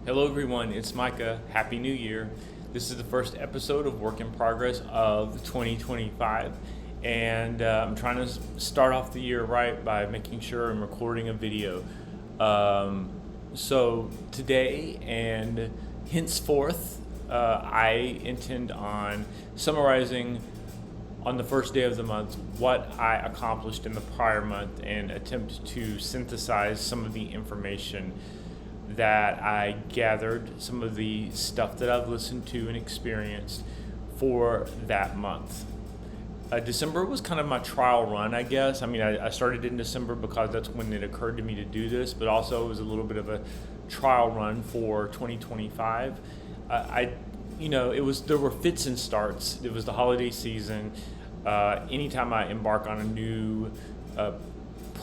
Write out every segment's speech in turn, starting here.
Hello, everyone. It's Micah. Happy New Year. This is the first episode of Work in Progress of 2025. And I'm trying to start off the year right by making sure I'm recording a video. So today and henceforth, I intend on summarizing on the first day of the month what I accomplished in the prior month and attempt to synthesize some of the information that I gathered, some of the stuff that I've listened to and experienced for that month. December was kind of my trial run, I guess. I mean, I started in December because that's when it occurred to me to do this, but also it was a little bit of a trial run for 2025. There were fits and starts. It was the holiday season. Anytime I embark on a new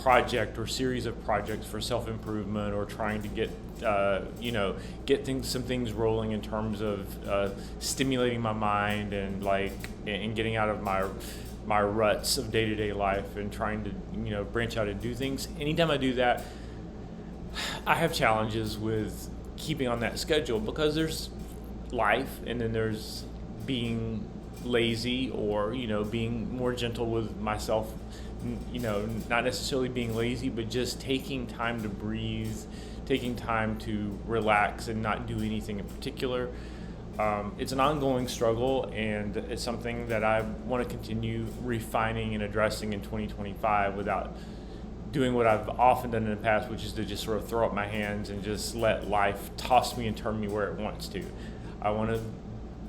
project or series of projects for self-improvement or trying to get some things rolling in terms of stimulating my mind and getting out of my ruts of day-to-day life and trying to branch out and do things. Anytime I do that, I have challenges with keeping on that schedule because there's life and then there's being lazy or being more gentle with myself, not necessarily being lazy, but just taking time to breathe, taking time to relax and not do anything in particular. It's an ongoing struggle, and it's something that I want to continue refining and addressing in 2025 without doing what I've often done in the past, which is to just sort of throw up my hands and just let life toss me and turn me where it wants to. I want to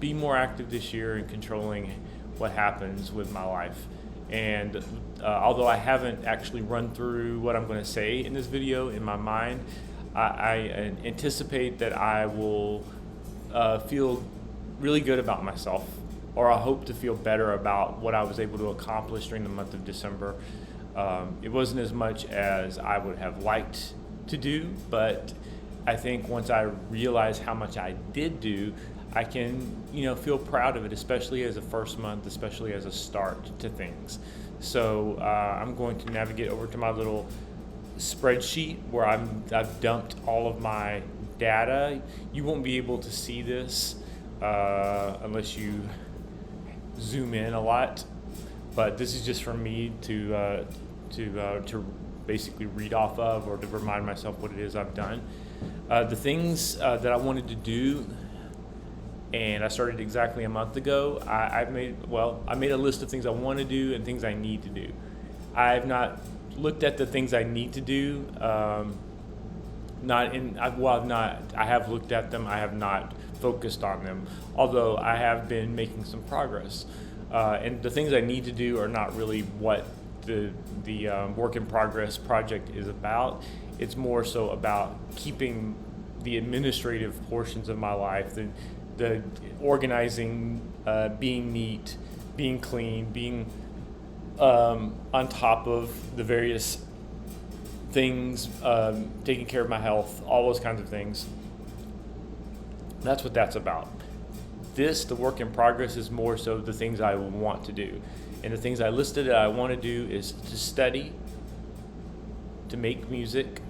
be more active this year in controlling what happens with my life. And although I haven't actually run through what I'm going to say in this video in my mind, I anticipate that I will feel really good about myself, or I hope to feel better about what I was able to accomplish during the month of December. It wasn't as much as I would have liked to do, but I think once I realize how much I did do, I can, feel proud of it, especially as a first month, especially as a start to things. So I'm going to navigate over to my little spreadsheet where I've dumped all of my data. You won't be able to see this unless you zoom in a lot, but this is just for me to basically read off of or to remind myself what it is I've done. The things that I wanted to do, and I started exactly a month ago. I made a list of things I want to do and things I need to do. I've not looked at the things I need to do. I have looked at them. I have not focused on them, although I have been making some progress. And the things I need to do are not really what the work in progress project is about. It's more so about keeping the administrative portions of my life, the organizing, being neat, being clean, being on top of the various things, taking care of my health, all those kinds of things. That's what that's about. The work in progress, is more so the things I want to do. And the things I listed that I want to do is to study, to make music,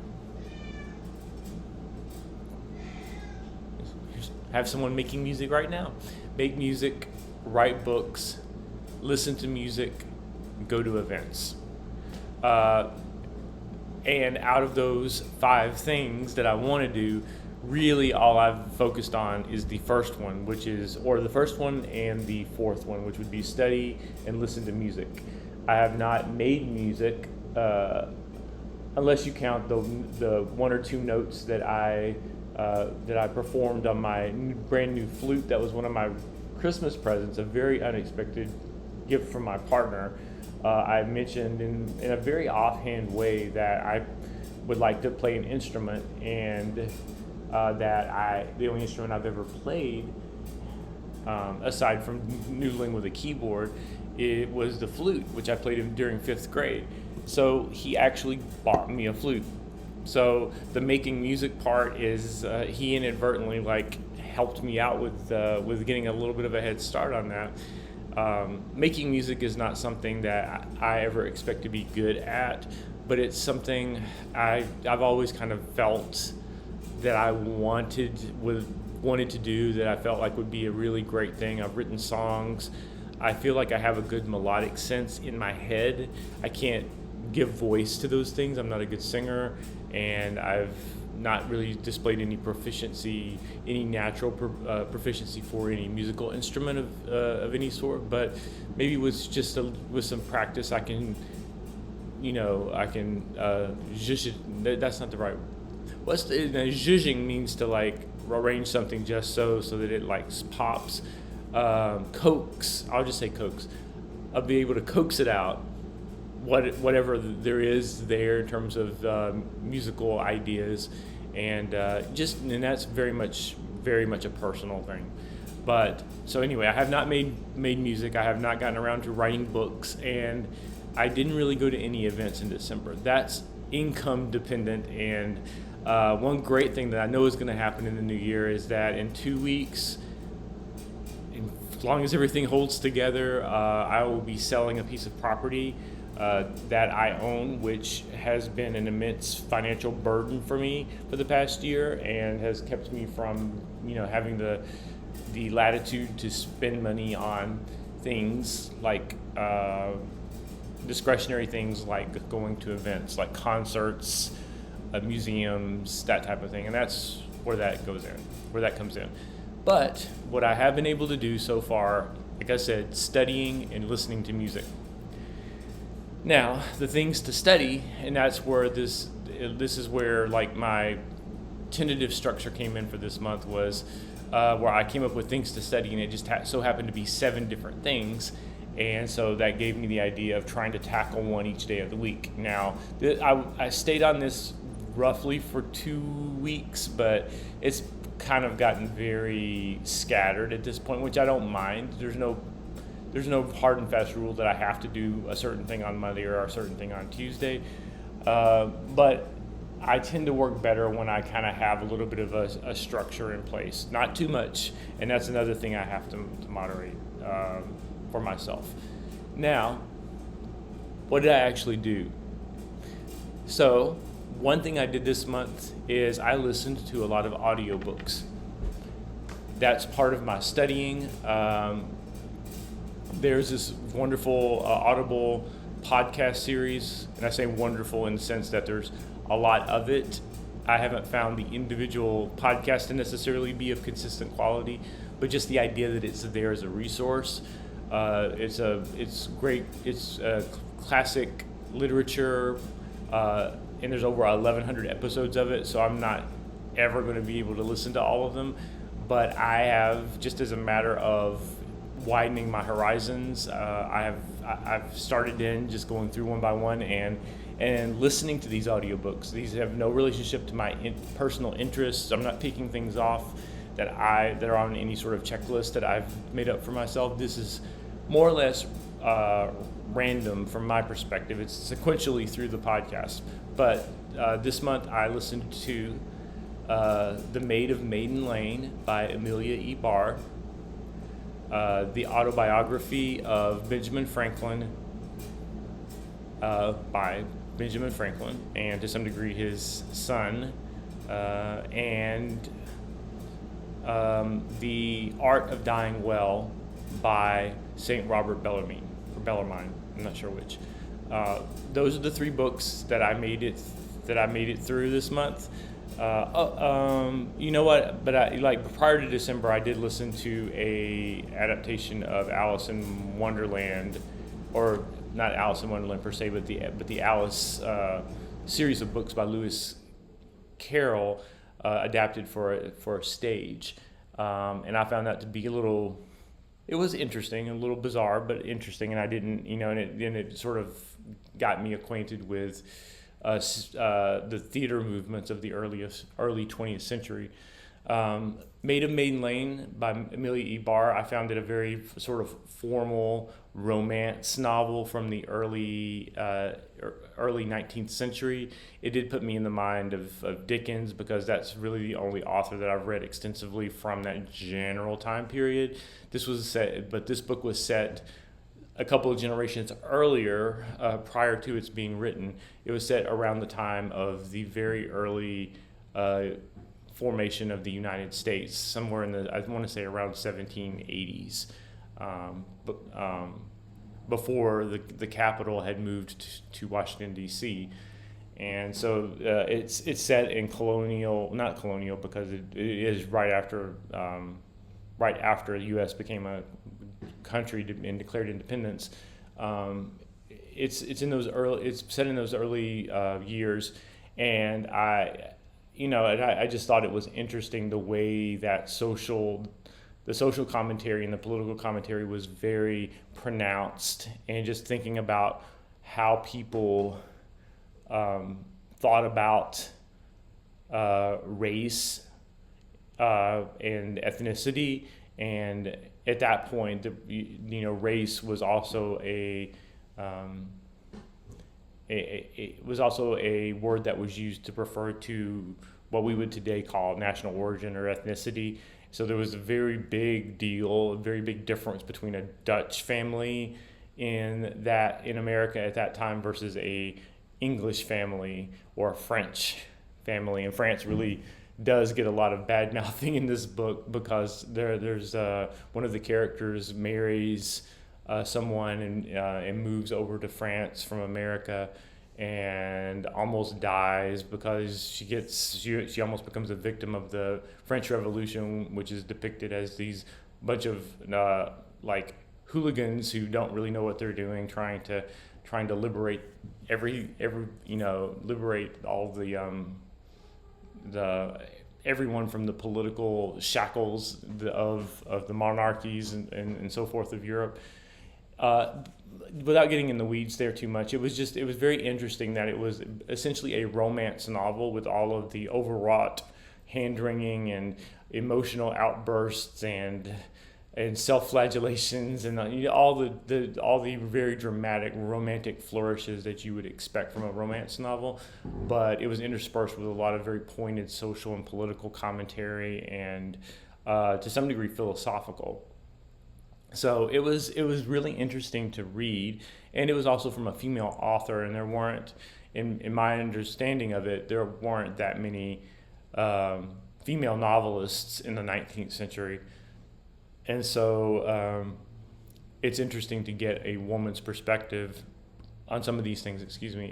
have someone making music right now, make music, write books, listen to music, go to events. And out of those 5 things that I want to do, really all I've focused on is the first one, the first one and the fourth one, which would be study and listen to music. I have not made music, unless you count the 1 or 2 notes that I performed on my brand new flute. That was one of my Christmas presents, a very unexpected gift from my partner. I mentioned in a very offhand way that I would like to play an instrument, and the only instrument I've ever played, aside from noodling with a keyboard, it was the flute, which I played during 5th grade. So he actually bought me a flute. So the making music part is he inadvertently helped me out with getting a little bit of a head start on that. Making music is not something that I ever expect to be good at, but it's something I've always kind of felt that I wanted to do that I felt like would be a really great thing. I've written songs. I feel like I have a good melodic sense in my head. I can't give voice to those things. I'm not a good singer, and I've not really displayed any proficiency, any natural proficiency for any musical instrument of any sort. But maybe with some practice, I can zhuzh. That's not the right. Zhuzhing means to like arrange something just so that it like pops. Coax. I'll just say coax. I'll be able to coax it out. Whatever there is there in terms of musical ideas, and that's very much a personal thing. But so anyway, I have not made music. I have not gotten around to writing books, and I didn't really go to any events in December. That's income dependent, and one great thing that I know is going to happen in the new year is that in 2 weeks, as long as everything holds together, I will be selling a piece of property that I own, which has been an immense financial burden for me for the past year, and has kept me from, having the latitude to spend money on things like discretionary things like going to events, like concerts, museums, that type of thing, and that's where that comes in. But what I have been able to do so far, like I said, studying and listening to music. Now, the things to study, and that's where this is where like my tentative structure came in for this month, was where I came up with things to study, and it just so happened to be 7 different things. And so that gave me the idea of trying to tackle one each day of the week. Now, I stayed on this roughly for 2 weeks, but it's kind of gotten very scattered at this point, which I don't mind. There's no hard and fast rule that I have to do a certain thing on Monday or a certain thing on Tuesday. But I tend to work better when I kind of have a little bit of a structure in place, not too much. And that's another thing I have to moderate for myself. Now, what did I actually do? So, one thing I did this month is I listened to a lot of audiobooks. That's part of my studying. There's this wonderful Audible podcast series, and I say wonderful in the sense that there's a lot of it. I haven't found the individual podcast to necessarily be of consistent quality, but just the idea that it's there as a resource. It's great. It's classic literature, and there's over 1,100 episodes of it, so I'm not ever going to be able to listen to all of them. But I have, just as a matter of widening my horizons, I've started in just going through one by one and listening to these audiobooks. These have no relationship to my personal interests. I'm not picking things off that are on any sort of checklist that I've made up for myself. This is more or less random from my perspective. It's sequentially through the podcast. But this month I listened to The Maid of Maiden Lane by Amelia E. Barr, the autobiography of Benjamin Franklin by Benjamin Franklin, and to some degree his son, and The Art of Dying Well by St. Robert Bellarmine, I'm not sure which. Those are the 3 books that I made it through this month. You know what? But prior to December, I did listen to a adaptation of Alice in Wonderland, or not Alice in Wonderland per se, but the Alice series of books by Lewis Carroll, adapted for a stage, and I found that to be it was interesting, a little bizarre, but interesting, and I didn't, and it sort of got me acquainted with the theater movements of the early 20th century. Maid of Maiden Lane by Amelia E. Barr, I found it a very sort of formal romance novel from the early 19th century. It did put me in the mind of Dickens, because that's really the only author that I've read extensively from that general time period. This book was set a couple of generations earlier, prior to its being written. It was set around the time of the very early formation of the United States, somewhere in the, I want to say around 1780s, before the capital had moved to Washington, D.C. And so it's set in not colonial because it is right after the U.S. became a country and declared independence. It's set in those early years, and I just thought it was interesting the way that the social commentary and the political commentary was very pronounced, and just thinking about how people thought about race and ethnicity, and at that point, race was also a word that was used to refer to what we would today call national origin or ethnicity. So there was a very big difference between a Dutch family in America at that time versus a English family or a French family. And France really does get a lot of bad mouthing in this book because there's one of the characters marries someone and moves over to France from America and almost dies because she almost becomes a victim of the French Revolution, which is depicted as these bunch of like hooligans who don't really know what they're doing, trying to liberate liberate all the everyone from the political shackles of the monarchies and so forth of Europe. Without getting in the weeds there too much, it was very interesting that it was essentially a romance novel with all of the overwrought hand-wringing and emotional outbursts and self-flagellations and all the very dramatic romantic flourishes that you would expect from a romance novel, but it was interspersed with a lot of very pointed social and political commentary and to some degree philosophical. So it was really interesting to read, and it was also from a female author, and there weren't, in my understanding of it, there weren't that many female novelists in the 19th century. And so it's interesting to get a woman's perspective on some of these things,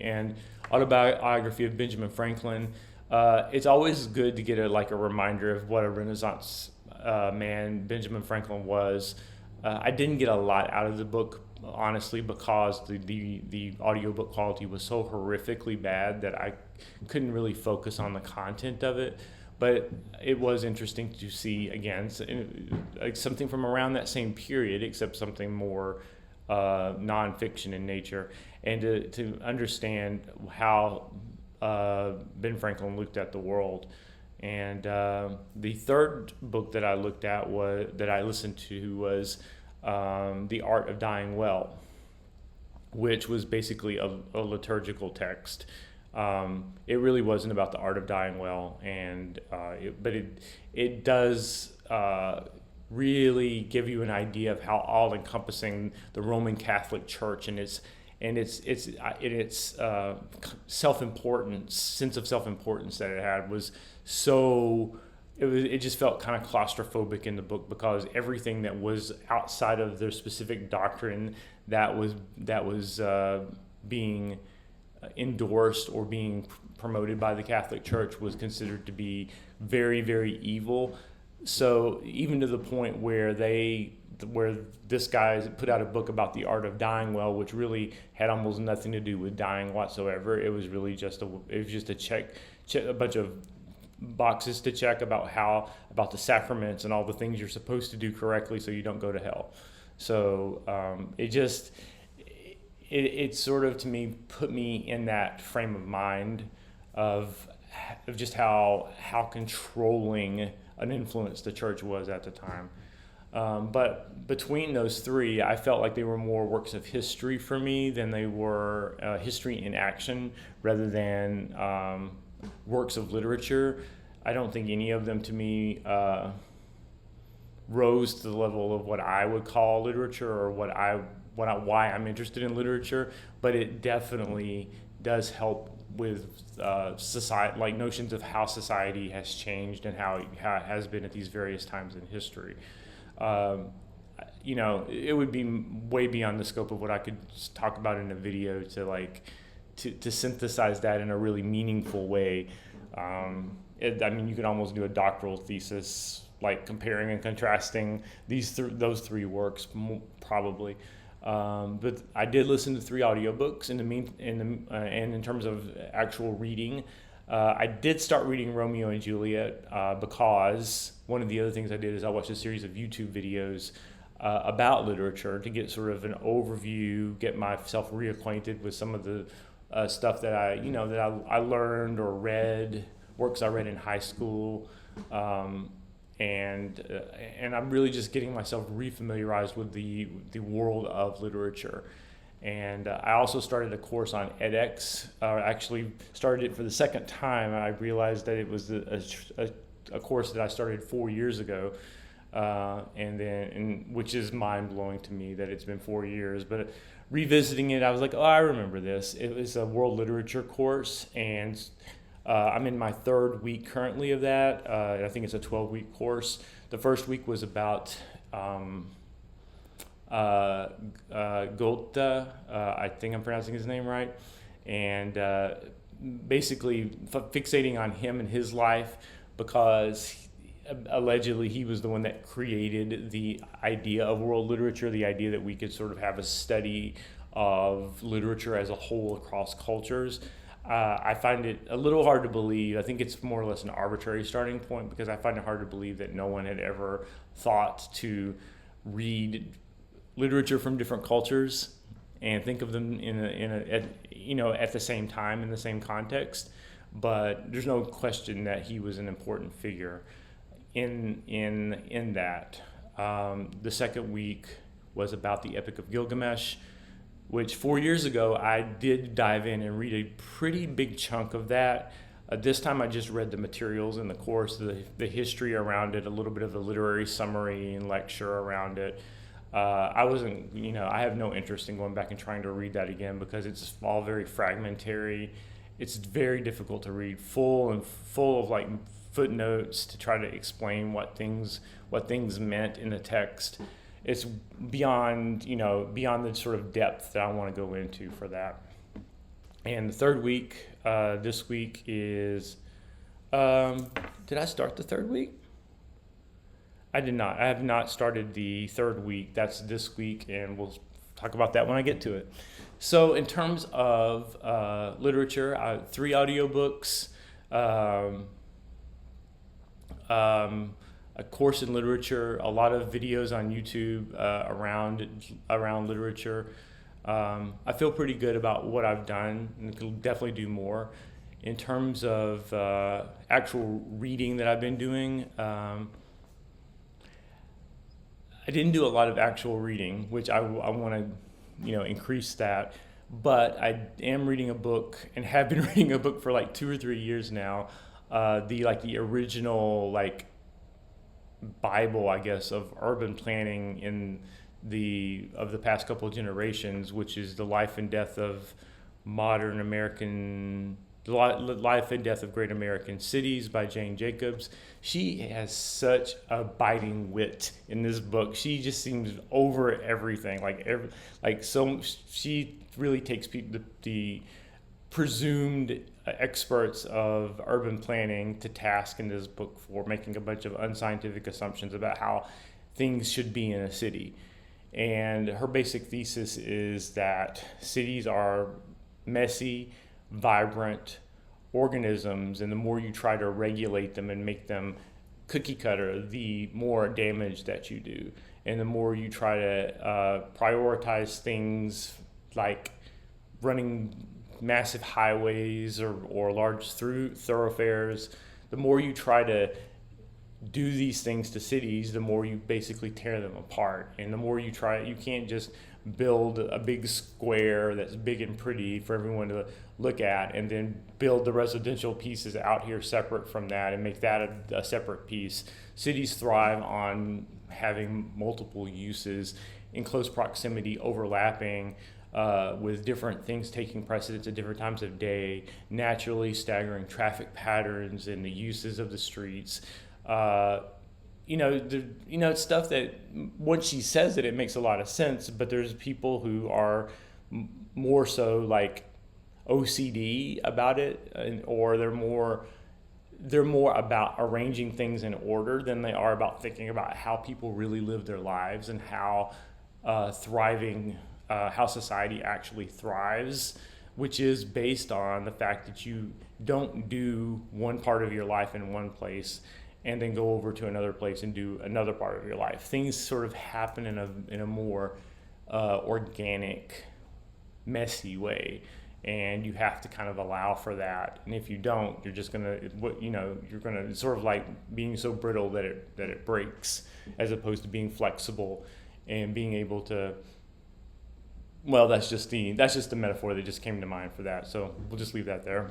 and Autobiography of Benjamin Franklin. It's always good to get a reminder of what a Renaissance man Benjamin Franklin was. I didn't get a lot out of the book, honestly, because the audiobook quality was so horrifically bad that I couldn't really focus on the content of it. But it was interesting to see, again, something from around that same period, except something more nonfiction in nature, and to understand how Ben Franklin looked at the world. And the third book that I listened to was The Art of Dying Well, which was basically a liturgical text. It really wasn't about the art of dying well, but it does really give you an idea of how all-encompassing the Roman Catholic Church and its self-importance, sense of self-importance that it had was so. It just felt kind of claustrophobic in the book because everything that was outside of their specific doctrine that was being endorsed or being promoted by the Catholic Church was considered to be very, very evil. So even to the point where this guy put out a book about the art of dying well, which really had almost nothing to do with dying whatsoever. It was really just a bunch of boxes to check about the sacraments and all the things you're supposed to do correctly so you don't go to hell. So it sort of, to me, put me in that frame of mind of just how controlling an influence the church was at the time. But between those three, I felt like they were more works of history for me than they were history in action rather than works of literature. I don't think any of them, to me, rose to the level of what I would call literature or why I'm interested in literature, but it definitely does help society, like notions of how society has changed and how it has been at these various times in history. It would be way beyond the scope of what I could talk about in a video to synthesize that in a really meaningful way. You could almost do a doctoral thesis, like comparing and contrasting those three works, probably. But I did listen to 3 audiobooks and in terms of actual reading. I did start reading Romeo and Juliet because one of the other things I did is I watched a series of YouTube videos about literature to get sort of an overview, get myself reacquainted with some of the stuff that I learned or read, works I read in high school, and I'm really just getting myself refamiliarized with the world of literature. And I also started a course on edX. Actually started it for the second time. I realized that it was a course that I started 4 years ago. Which is mind-blowing to me that it's been 4 years, but revisiting it, I was like, oh, I remember this. It was a world literature course, and I'm in my 3rd week currently of that. I think it's a 12-week course. The first week was about Goethe, I think I'm pronouncing his name right, and basically fixating on him and his life, because allegedly he was the one that created the idea of world literature, the idea that we could sort of have a study of literature as a whole across cultures. I find it a little hard to believe. I think it's more or less an arbitrary starting point, because I find it hard to believe that no one had ever thought to read literature from different cultures and think of them at the same time, in the same context. But there's no question that he was an important figure in that. The second week was about the Epic of Gilgamesh, which 4 years ago I did dive in and read a pretty big chunk of that. This time I just read the materials in the course, the history around it, a little bit of the literary summary and lecture around it. I have no interest in going back and trying to read that again, because it's all very fragmentary. It's very difficult to read, full of like footnotes to try to explain what things meant in the text. It's beyond the sort of depth that I want to go into for that. And the third week, this week is, did I start the third week? I did not. I have not started the third week. That's this week, and we'll talk about that when I get to it. So in terms of literature, 3 audiobooks, a course in literature, a lot of videos on YouTube around literature. I feel pretty good about what I've done, and can definitely do more. In terms of actual reading that I've been doing, I didn't do a lot of actual reading, which I want to increase that. But I am reading a book, and have been reading a book for like 2 or 3 years now. The original Bible, I guess, of urban planning of the past couple of generations, which is The Life and Death of Great American Cities by Jane Jacobs. She has such a biting wit in this book. She just seems over everything. She really takes the presumed experts of urban planning to task in this book for making a bunch of unscientific assumptions about how things should be in a city. And her basic thesis is that cities are messy, vibrant organisms, and the more you try to regulate them and make them cookie cutter, the more damage that you do. And the more you try to prioritize things like running massive highways or large thoroughfares, the more you try to do these things to cities, the more you basically tear them apart. And the more you can't just build a big square that's big and pretty for everyone to look at, and then build the residential pieces out here separate from that and make that a separate piece. Cities thrive on having multiple uses in close proximity, overlapping, with different things taking precedence at different times of day, naturally staggering traffic patterns and the uses of the streets. It's stuff that once she says it makes a lot of sense, but there's people who are more so like OCD about it, or they're more about arranging things in order than they are about thinking about how people really live their lives and how how society actually thrives, which is based on the fact that you don't do one part of your life in one place and then go over to another place and do another part of your life. Things sort of happen in a more organic, messy way, and you have to kind of allow for that. And if you don't, you're just gonna, you're gonna, it's sort of like being so brittle that it breaks, as opposed to being flexible and being able to. Well, that's just the metaphor that just came to mind for that. So we'll just leave that there.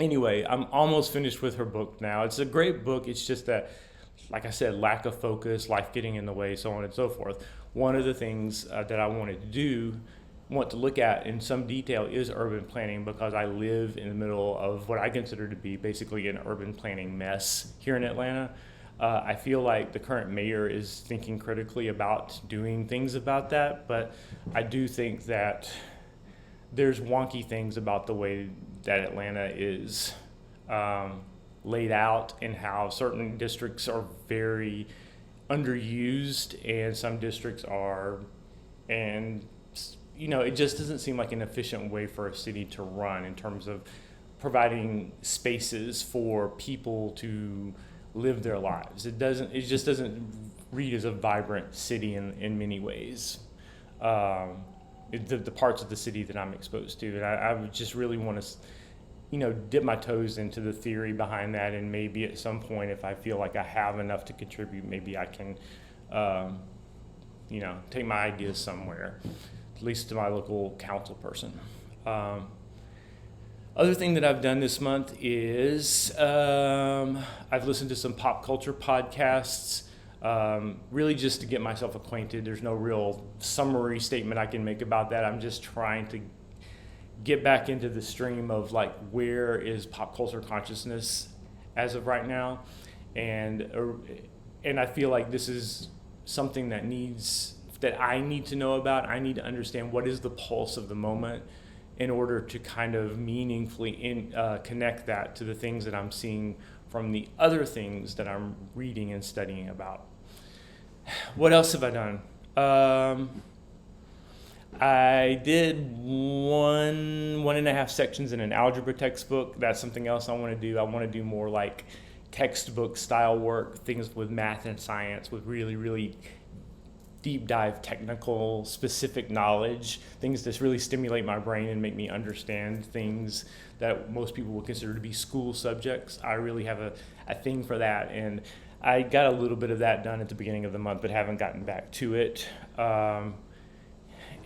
Anyway, I'm almost finished with her book now. It's a great book. It's just that, like I said, lack of focus, life getting in the way, so on and so forth. One of the things that I want to look at in some detail is urban planning, because I live in the middle of what I consider to be basically an urban planning mess here in Atlanta. I feel like the current mayor is thinking critically about doing things about that, but I do think that there's wonky things about the way that Atlanta is laid out, and how certain districts are very underused and some districts are, and it just doesn't seem like an efficient way for a city to run in terms of providing spaces for people to live their lives. It just doesn't read as a vibrant city in many ways. The parts of the city that I'm exposed to, and I would just really want to, dip my toes into the theory behind that, and maybe at some point, if I feel like I have enough to contribute, maybe I can, take my ideas somewhere, at least to my local council person. Other thing that I've done this month is I've listened to some pop culture podcasts, really just to get myself acquainted. There's no real summary statement I can make about that. I'm just trying to get back into the stream of like, where is pop culture consciousness as of right now, and I feel like this is something that I need to know about. I need to understand what is the pulse of the moment in order to kind of meaningfully connect that to the things that I'm seeing from the other things that I'm reading and studying about. What else have I done? I did one and a half sections in an algebra textbook. That's something else I want to do. I want to do more like textbook style work, things with math and science, with really, really deep dive technical specific knowledge, things that really stimulate my brain and make me understand things that most people would consider to be school subjects. I really have a thing for that, and I got a little bit of that done at the beginning of the month, but haven't gotten back to it.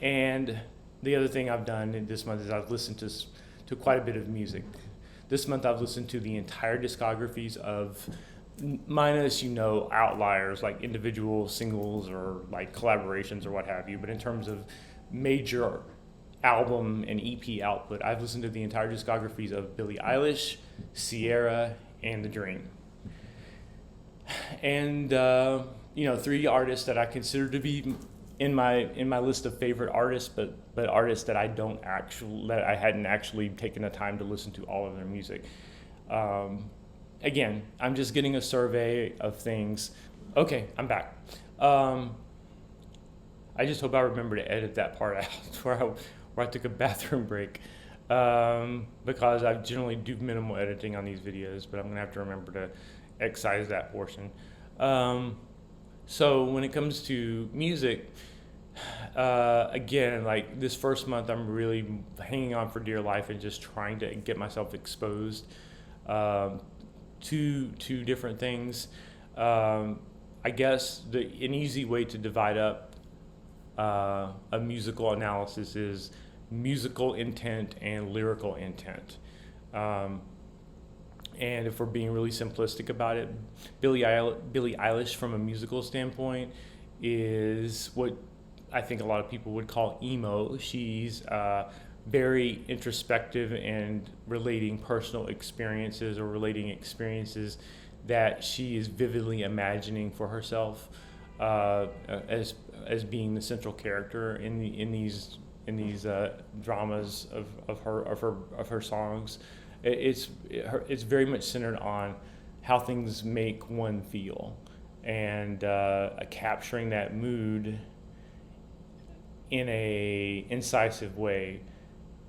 And the other thing I've done this month is I've listened to quite a bit of music. This month I've listened to the entire discographies of, minus outliers like individual singles or like collaborations or what have you, but in terms of major album and EP output, I've listened to the entire discographies of Billie Eilish, Ciara, and The Dream. And three artists that I consider to be in my list of favorite artists, but artists that I hadn't actually taken the time to listen to all of their music. Again, I'm just getting a survey of things. Okay, I'm back. I just hope I remember to edit that part out where I took a bathroom break, because I generally do minimal editing on these videos, but I'm going to have to remember to excise that portion. So when it comes to music, again, like this first month, I'm really hanging on for dear life and just trying to get myself exposed to different things. I guess an easy way to divide up a musical analysis is musical intent and lyrical intent. And if we're being really simplistic about it, Billie Eilish from a musical standpoint is what I think a lot of people would call emo. She's very introspective and relating personal experiences or relating experiences that she is vividly imagining for herself as being the central character in these dramas of her songs. It's very much centered on how things make one feel, and capturing that mood in a incisive way,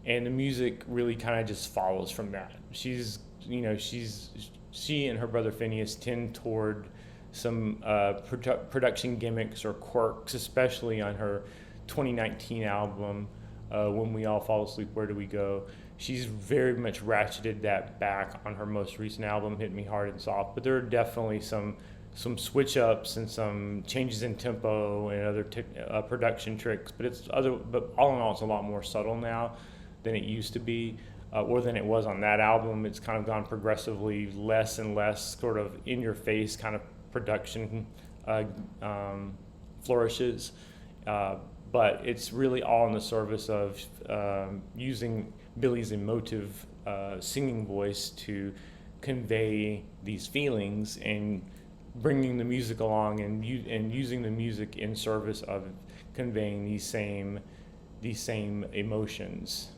and the music really kind of just follows from that. She and her brother Phineas tend toward some production gimmicks or quirks, especially on her 2019 album, When We All Fall Asleep, Where Do We Go? She's very much ratcheted that back on her most recent album, Hit Me Hard and Soft, but there are definitely some switch ups and some changes in tempo and other production tricks, but all in all, it's a lot more subtle now than it used to be, or than it was on that album. It's kind of gone progressively less and less sort of in your face kind of production flourishes, but it's really all in the service of using Billy's emotive singing voice to convey these feelings and bringing the music along and using the music in service of conveying these same emotions.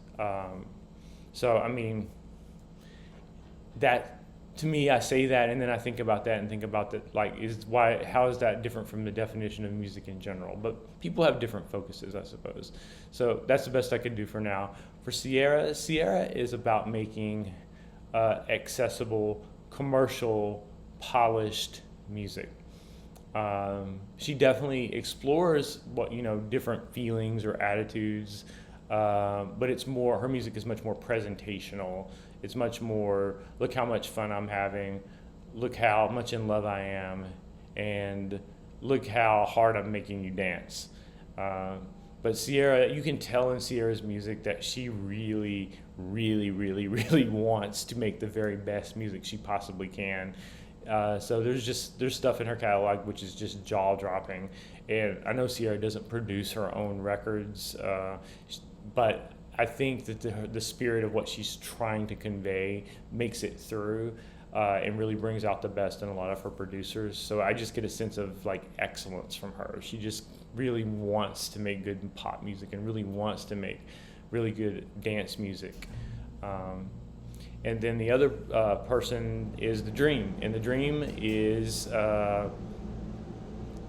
So I mean, that to me, I say that and then I think about that and think about that, like, how is that different from the definition of music in general? But people have different focuses, I suppose. So that's the best I could do for now. For Ciara is about making accessible, commercial, polished music. She definitely explores different feelings or attitudes, but her music is much more presentational. It's much more, look how much fun I'm having, look how much in love I am, and look how hard I'm making you dance. But Ciara, you can tell in Ciara's music that she really, really, really, really wants to make the very best music she possibly can. So there's stuff in her catalog which is just jaw-dropping. And I know Ciara doesn't produce her own records, but I think that the spirit of what she's trying to convey makes it through, and really brings out the best in a lot of her producers. So I just get a sense of like excellence from her. She just really wants to make good pop music and really wants to make really good dance music. And then the other person is The Dream, and The Dream is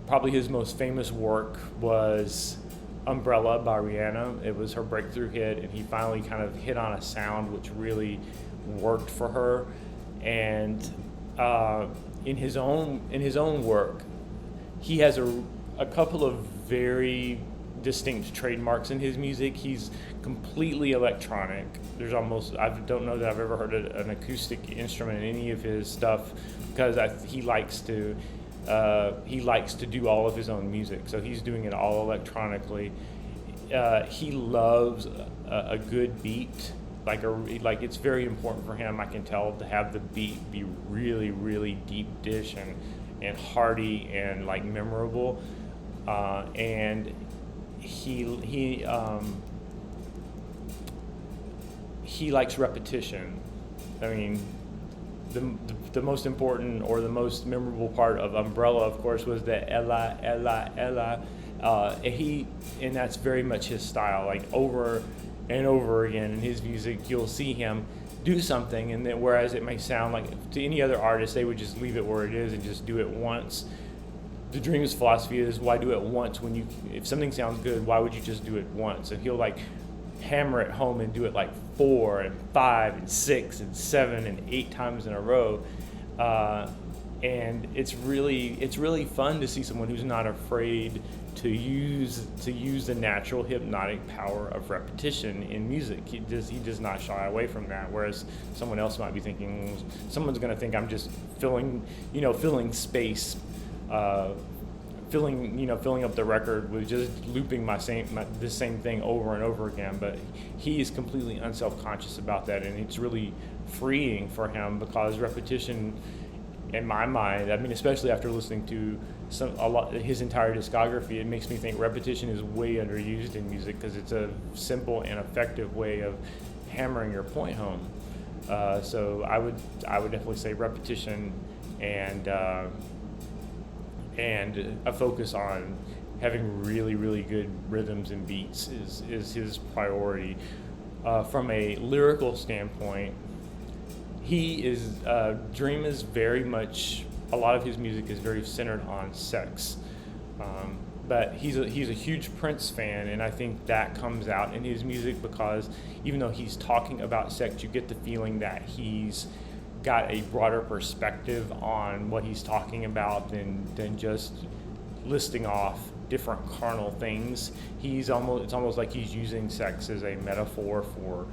probably his most famous work was Umbrella by Rihanna. It was her breakthrough hit, and he finally kind of hit on a sound which really worked for her. And in his own work, he has a couple of very distinct trademarks in his music. He's completely electronic. I don't know that I've ever heard an acoustic instrument in any of his stuff, because he likes to do all of his own music. So he's doing it all electronically. He loves a good beat. Like it's very important for him, I can tell, to have the beat be really, really deep dish and hearty and like memorable. And he likes repetition. I mean, the most important or the most memorable part of Umbrella, of course, was the Ella, Ella, Ella. And that's very much his style. Like over and over again in his music, you'll see him do something, and then whereas it may sound like to any other artist, they would just leave it where it is and just do it once. The Dream's philosophy is, why do it once if something sounds good, why would you just do it once? And he'll like hammer it home and do it like 4 and 5 and 6 and 7 and 8 times in a row. And it's really fun to see someone who's not afraid to use the natural hypnotic power of repetition in music. He does not shy away from that. Whereas someone else might be thinking, someone's going to think I'm just filling space, filling up the record with just looping the same thing over and over again. But he is completely unself-conscious about that, and it's really freeing for him, because repetition in my mind, I mean, especially after listening to a lot his entire discography, it makes me think repetition is way underused in music because it's a simple and effective way of hammering your point home. So I would definitely say repetition and a focus on having really, really good rhythms and beats is his priority. From a lyrical standpoint, Dream is very much, a lot of his music is very centered on sex. But he's a huge Prince fan, and I think that comes out in his music because even though he's talking about sex, you get the feeling that he's got a broader perspective on what he's talking about than just listing off different carnal things. It's almost like he's using sex as a metaphor for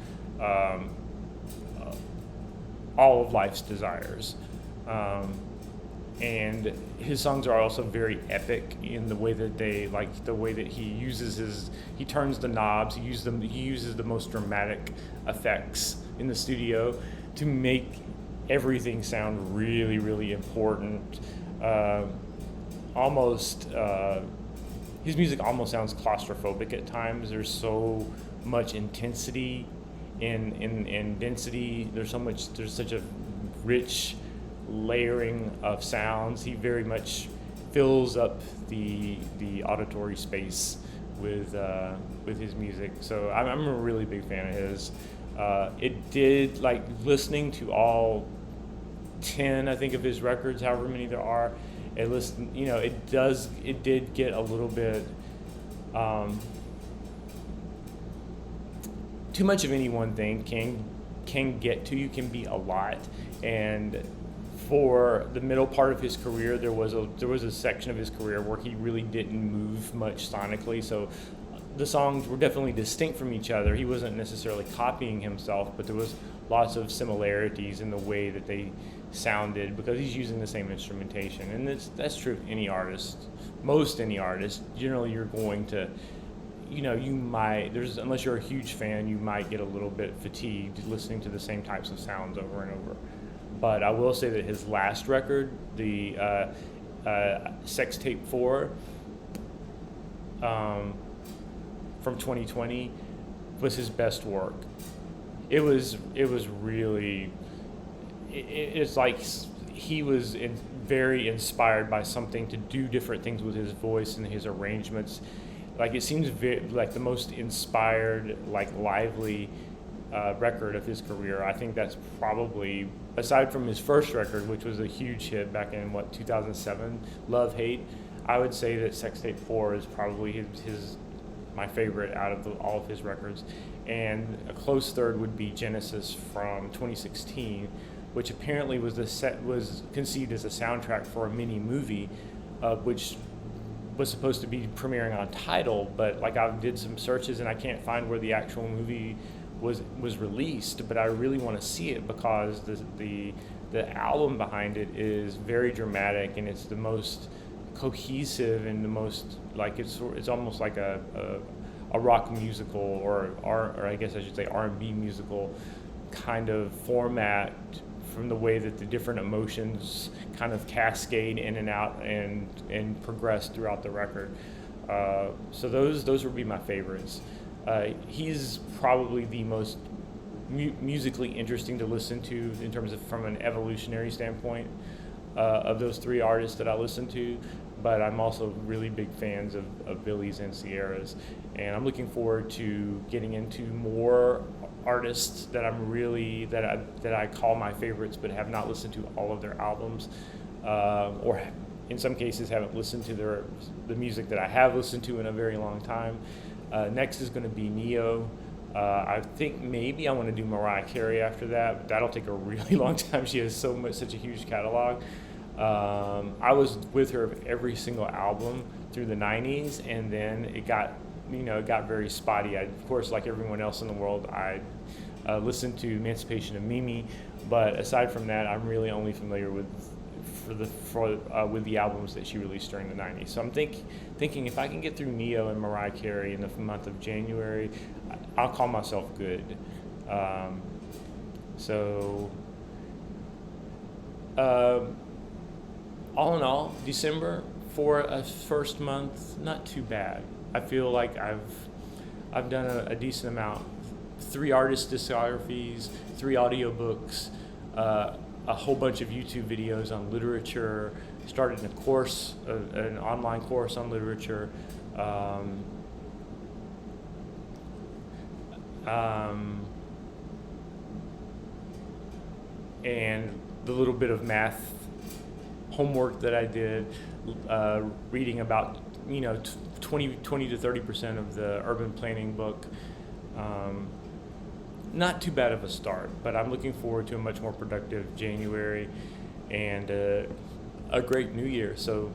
all of life's desires. And his songs are also very epic in the way that he turns the knobs, he uses the most dramatic effects in the studio to make everything sound really, really important. His music almost sounds claustrophobic at times. There's so much intensity in density. There's such a rich layering of sounds. He very much fills up the auditory space with his music. So I'm a really big fan of his. It did, like, listening to all 10, I think, of his records, however many there are. It did get a little bit too much of any one thing can get to you, can be a lot. And for the middle part of his career, there was a section of his career where he really didn't move much sonically. So the songs were definitely distinct from each other. He wasn't necessarily copying himself, but there was lots of similarities in the way that they sounded because he's using the same instrumentation. And that's true of any artist. Most any artist, generally you're going to, unless you're a huge fan, you might get a little bit fatigued listening to the same types of sounds over and over. But I will say that his last record, the Sex Tape 4, from 2020, was his best work. It was really, it's like he was very inspired by something to do different things with his voice and his arrangements. Like, it seems like the most inspired, like, lively record of his career. I think that's probably, aside from his first record, which was a huge hit back in 2007, Love Hate, I would say that Sex Tape 4 is probably my favorite out of all of his records. And a close third would be Genesis from 2016, which apparently was conceived as a soundtrack for a mini movie, which was supposed to be premiering on Tidal, but like I did some searches and I can't find where the actual movie was released. But I really want to see it because the album behind it is very dramatic, and it's the most cohesive and the most, like, it's almost like a rock musical or I guess I should say R&B musical kind of format, from the way that the different emotions kind of cascade in and out and progress throughout the record. So those would be my favorites. He's probably the most musically interesting to listen to in terms of, from an evolutionary standpoint, of those three artists that I listen to. But I'm also really big fans of Billy's and Sierra's, and I'm looking forward to getting into more artists that I call my favorites, but have not listened to all of their albums, or in some cases haven't listened to the music that I have listened to in a very long time. Next is going to be Ne-Yo. I think maybe I want to do Mariah Carey after that, but that'll take a really long time. She has such a huge catalog. I was with her every single album through the 90s, and then it got very spotty. Of course, like everyone else in the world, I listened to Emancipation of Mimi, but aside from that, I'm really only familiar with the albums that she released during the 90s. So I'm thinking if I can get through Ne-Yo and Mariah Carey in the month of January, I'll call myself good. all in all, December for a first month, not too bad. I feel like I've done a decent amount. 3 artist discographies, 3 audiobooks, a whole bunch of YouTube videos on literature, started a course, an online course on literature, and the little bit of math homework that I did, reading about 20 to 30% of the urban planning book. Not too bad of a start, but I'm looking forward to a much more productive January and a great new year. So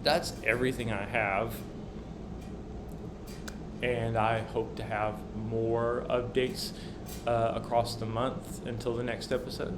that's everything I have, and I hope to have more updates across the month until the next episode.